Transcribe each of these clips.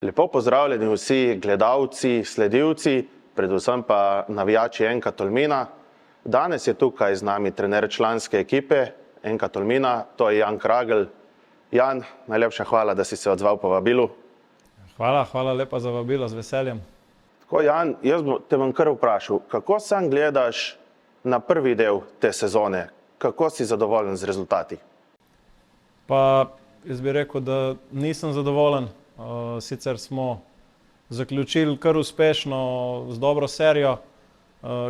Lepo pozdravljeni vsi gledalci, sledilci, predvsem pa navijači NK Tolmina. Danes je tukaj z nami trener članske ekipe NK Tolmina, to je Jan Kragl. Jan, najlepša hvala, da si se odzval po vabilu. Hvala lepa za vabilo, z veseljem. Tako, Jan, jaz te bom kar vprašal, kako sam gledaš na prvi del te sezone? Kako si zadovoljen z rezultati? Pa jaz bi rekel, da nisem zadovoljen. Sicer smo zaključili kar uspešno z dobro serijo,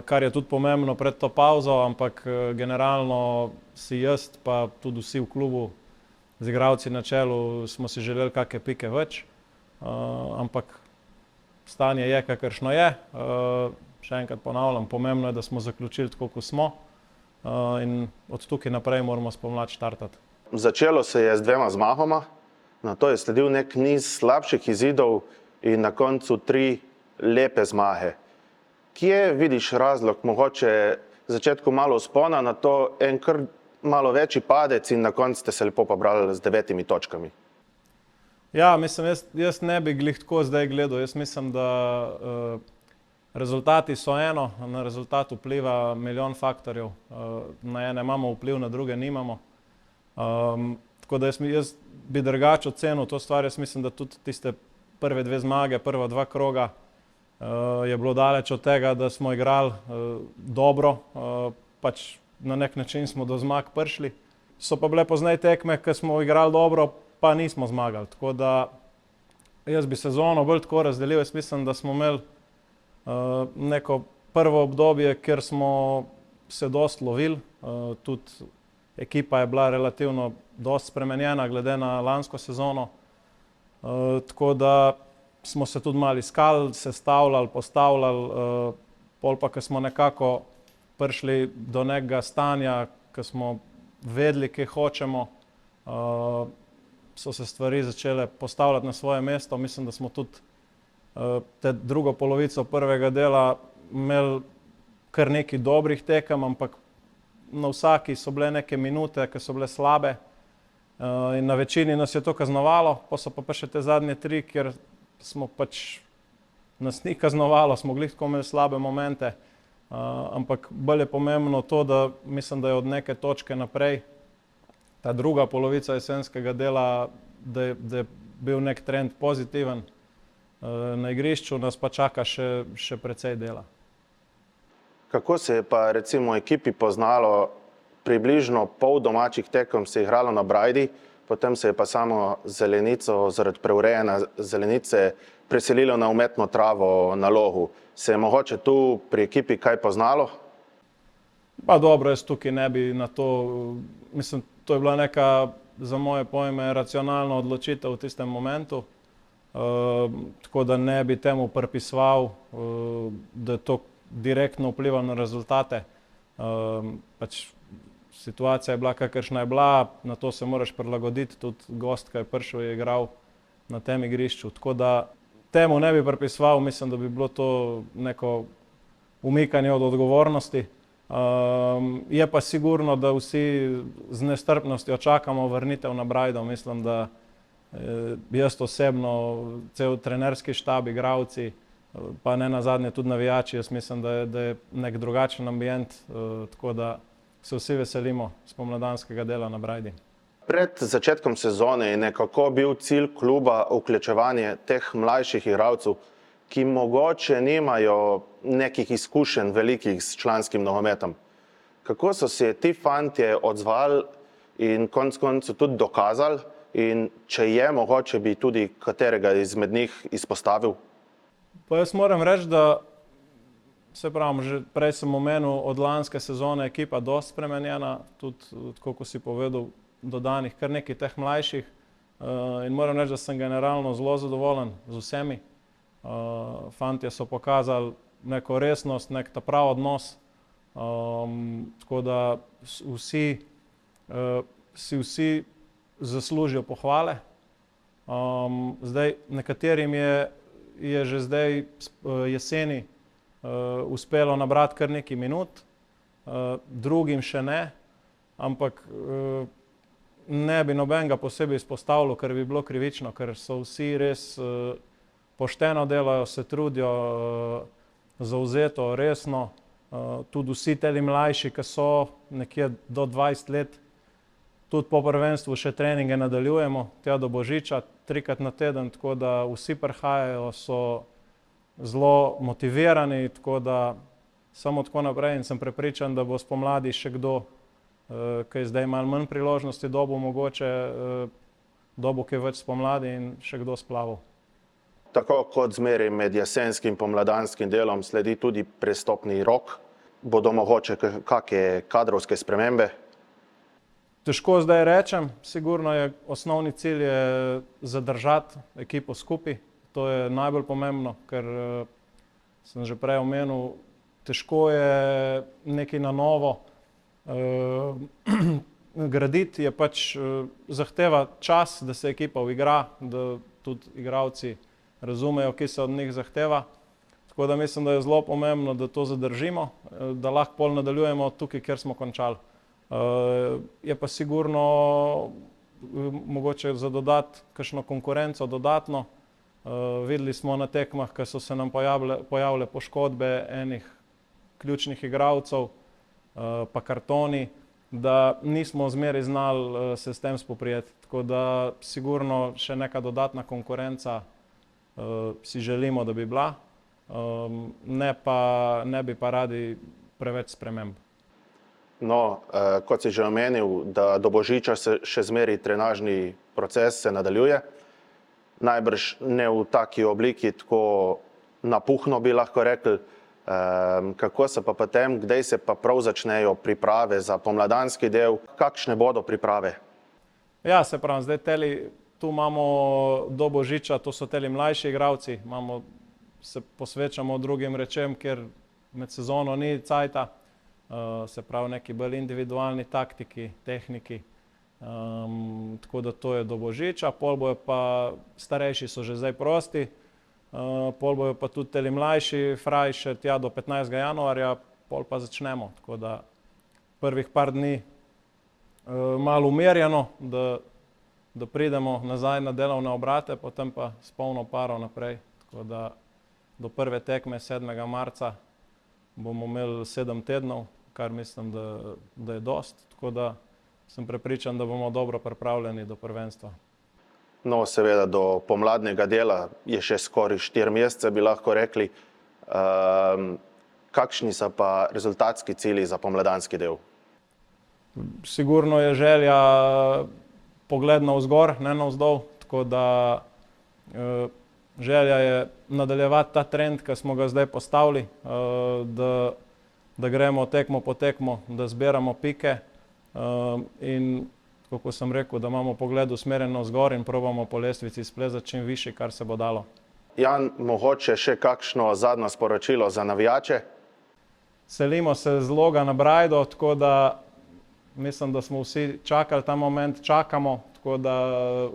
kar je tudi pomembno pred to pauzo, ampak generalno si jaz, pa tudi vsi v klubu, z igralci na čelu, smo si želeli kakšne pike več. Ampak stanje je, kakršno je. Še enkrat ponavljam, pomembno je, da smo zaključili tako, kot smo, in od tukaj naprej moramo spomladi štartati. Začelo se je z 2 zmagama, nato je sledil nek niz slabših izidov in na koncu 3 lepe zmage. Kje vidiš razlog, mogoče začetku malo vzpona, nato en kar malo večji padec in na koncu ste se lepo pobrali z 9 točkami? Ja, mislim, jaz ne bi glih tako zdaj gledal. Jaz mislim, da rezultati so eno, na rezultat vpliva milijon faktorjev. Na ene imamo vpliv, na druge nimamo. Tako da jaz bi drugače ocenil to stvar. Jaz mislim, da tudi tiste prve 2 zmage, prva 2 kroga je bilo daleč od tega, da smo igrali dobro. Pač na nek način smo do zmag prišli. So pa bile pozneje tekme, ko smo igrali dobro, pa nismo zmagali. Tako da jaz bi sezono bolj tako razdelil. Jaz mislim, da smo imeli neko prvo obdobje, kjer smo se dosti lovili. Tudi ekipa je bila relativno dosti spremenjena glede na lansko sezono. Tako da smo se tudi malo iskali, sestavljali, postavljali. Pol pa, ko smo nekako prišli do nekega stanja, ko smo vedeli, kaj hočemo, so se stvari začele postavljati na svoje mesto. Mislim, da smo tudi te drugo polovico prvega dela imeli kar nekaj dobrih tekem, ampak na vsaki so bile neke minute, ki so bile slabe, in na večini nas je to kaznovalo. Pa so pa še te zadnje 3, kjer smo pač nas ni kaznovalo, smo glih tako imeli slabe momente. Ampak bolj je pomembno to, da mislim, da je od neke točke naprej ta druga polovica jesenskega dela, da je bil nek trend pozitiven. Na igrišču nas pa čaka še precej dela. Kako se je pa recimo ekipi poznalo? Približno pol domačih tekem se je igralo na Brajdi, potem se je pa samo zelenico, zaradi preurejene zelenice, preselilo na umetno travo na Logu. Se je mogoče tu pri ekipi kaj poznalo? Pa dobro, jaz tukaj ne bi na to, mislim, to je bila neka, za moje pojme, racionalna odločitev v tistem momentu. Tako da ne bi temu pripisoval, da je to direktno vplivalo na rezultate. Pač situacija je bila, kakršna je bila, na to se moraš prilagoditi, tudi gost, ki je prišel, je igral na tem igrišču. Tako da temu ne bi pripisoval, mislim, da bi bilo to neko umikanje od odgovornosti. Je pa sigurno, da vsi z nestrpnostjo čakamo vrnitev na Brajdo. Mislim, da jaz osebno, cel trenerski štab, igralci, pa ne nazadnje tudi navijači, jaz mislim, da je nek drugačen ambient, tako da se vsi veselimo spomladanskega dela na Brajdi. Pred začetkom sezone je nekako bil cilj kluba vključevanje teh mlajših igralcev, ki mogoče nimajo nekih izkušenj velikih s članskim nogometom. Kako so se ti fantje odzvali in konec koncev tudi dokazali, in če je mogoče, bi tudi katerega izmed njih izpostavil? Pa jaz moram reči, da se pravim, že prej sem omenil, od lanske sezone ekipa dosti spremenjena, tudi tako, ko si povedal, dodanih kar nekaj teh mlajših, in moram reči, da sem generalno zelo zadovoljen z vsemi. Fantje so pokazali neko resnost, nek ta prav odnos, tako da vsi zaslužijo pohvale. Zdaj, nekaterim je že zdaj jeseni uspelo nabrati kar nekaj minut, drugim še ne, ampak ne bi nobenega posebej izpostavljal, ker bi bilo krivično, ker so vsi res pošteno delajo, se trudijo, zavzeto, resno. Tudi vsi teli mlajši, ki so nekje do 20 let, tudi po prvenstvu še treninge nadaljujemo, tja do Božiča, 3-krat na teden, tako da vsi prihajajo, so zelo motivirani, tako da samo tako naprej in sem prepričan, da bo spomladi še kdo, ki je zdaj malo manj priložnosti dobil, mogoče dobil kaj več spomladi in še kdo splaval. Tako kot zmeraj med jesenskim in pomladanskim delom sledi tudi prestopni rok. Bodo mogoče kakšne kadrovske spremembe? Težko zdaj rečem, sigurno je osnovni cilj je zadržati ekipo skupaj. To je najbolj pomembno, ker sem že prej omenil, težko je nekaj na novo graditi, je pač zahteva čas, da se ekipa uigra, da tudi igralci razumejo, ki se od njih zahteva. Tako da mislim, da je zelo pomembno, da to zadržimo, da lahko pol nadaljujemo tukaj, kjer smo končali. Je pa sigurno mogoče za dodati kakšno konkurenco dodatno. Videli smo na tekmah, ko so se nam pojavile poškodbe enih ključnih igralcev, pa kartoni, da nismo zmeraj znali se s tem spoprijeti. Tako da sigurno še neka dodatna konkurenca si želimo, da bi bila, ne bi pa radi preveč sprememb. No, kot si že omenil, da do Božiča se še zmeraj trenažni proces se nadaljuje. Najbrž ne v taki obliki, tako napuhno bi lahko rekli. Kako se pa potem, kdaj se pa prav začnejo priprave za pomladanski del? Kakšne bodo priprave? Ja, se pravim, zdaj tu imamo do Božiča, to so teli mlajši igralci, se posvečamo drugim rečem, ker med sezono ni cajta, se pravi neki bolj individualni taktiki, tehniki. Tako da to je do Božiča, pol bojo pa starejši so že zdaj prosti, pol bojo pa tudi teli mlajši fraj še tja do 15. januarja, pol pa začnemo. Tako da prvih par dni malo umirjeno, da pridemo nazaj na delovne obrate, potem pa s polno paro naprej. Tako da do prve tekme 7. marca bomo imeli 7 tednov, kar mislim, da je dost. Tako da sem prepričan, da bomo dobro pripravljeni do prvenstva. No, seveda do pomladnega dela je še skoraj 4 mesece, bi lahko rekli. Kakšni so pa rezultatski cilji za pomladanski del? Sigurno je želja pogled navzgor, ne navzdol, tako da želja je nadaljevati ta trend, ki smo ga zdaj postavili, da gremo tekmo po tekmo, da zbiramo pike in kako sem rekel, da imamo pogled usmerjen navzgor in probamo po lestvici splezati čim višje, kar se bo dalo. Jan, mogoče še kakšno zadnjo sporočilo za navijače? Selimo se z Loga na Brajdo, tako da mislim, da smo vsi čakali ta moment, čakamo, tako da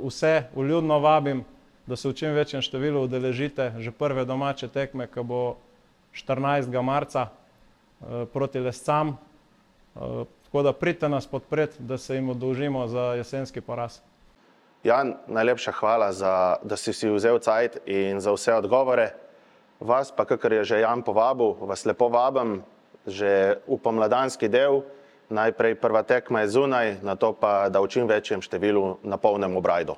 vse vljudno vabim, da se v čim večjem številu udeležite že prve domače tekme, ki bo 14. marca proti Lescam. Tako da pridite nas podpreti, da se jim oddolžimo za jesenski poraz. Jan, najlepša hvala, da si vzel cajt in za vse odgovore. Vas pa, kakor je že Jan povabil, vas lepo vabim že v pomladanski del. Najprej prva tekma je zunaj, nato pa da v čim večjem številu napolnimo Brajdo.